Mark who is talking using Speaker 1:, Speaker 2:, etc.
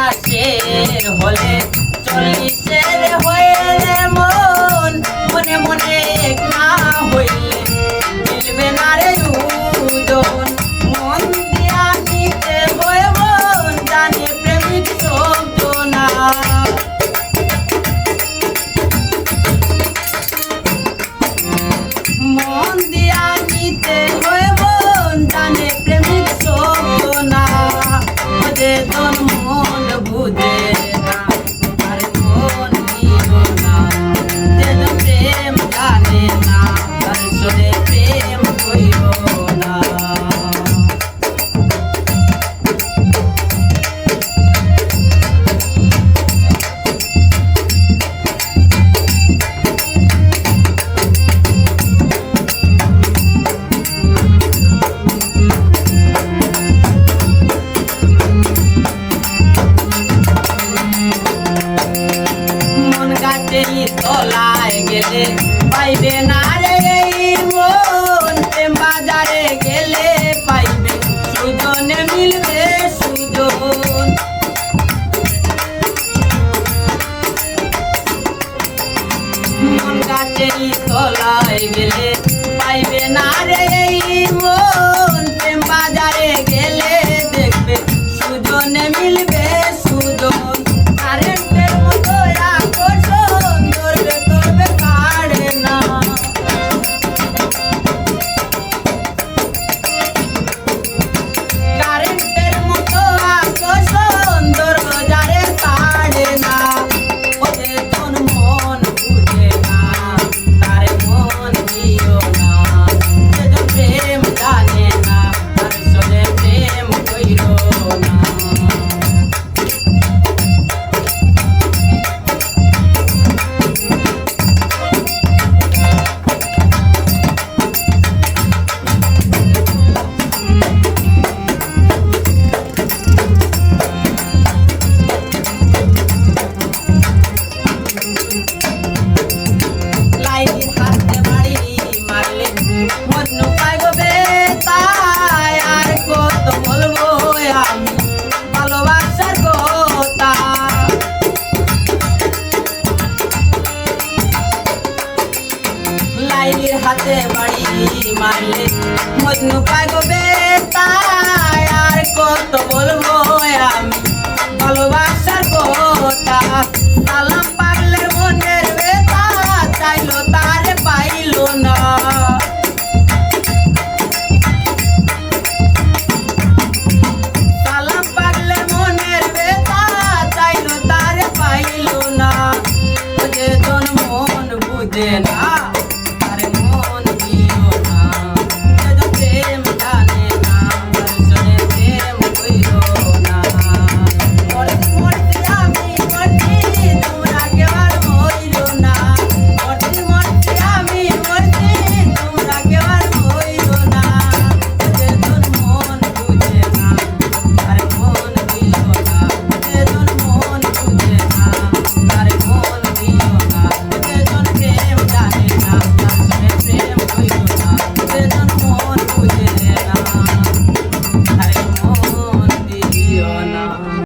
Speaker 1: 50 হলে 40 হয়ে মন মনে মনে এক না হইলে মিলবে না রে দুজন মন দিয়া নিতে হয় মন জানে প্রেমিক শব্দ না মন দিয়া নিতে হয় মন জানে প্রেমিক শব্দ না ওদের তোর মন বুঝে না আর মন দিও না যেন প্রেম জানে না আর সরে প্রেম কইও না তলায় গেলে পাইবে না রে মন প্রেম বাজারে গেলে পাইবে সুজনে মিলবে সুজন মন গাছের তলায় গেলে পাইবে না রে মন প্রেম বাজারে গেলে দেখবে সুজনে মিলবে সুজন কারেন্টের মতো আকর্ষণ ধরবে তবে কাড়ে না কারেন্টের মতো আকর্ষণ ধরবে যারে কাড়ে না ওদের তোর মন বুঝে না তার মন দিও না যে প্রেম জানে না তার সঙ্গে প্রেম কইরো না লাইনের হাতে বাড়ি মারলে মজনু পাইব বেতায় আর কত বলবো আমি ভালোবাসার কথা লাইনের হাতে বাড়ি মারলে মজনু পাইব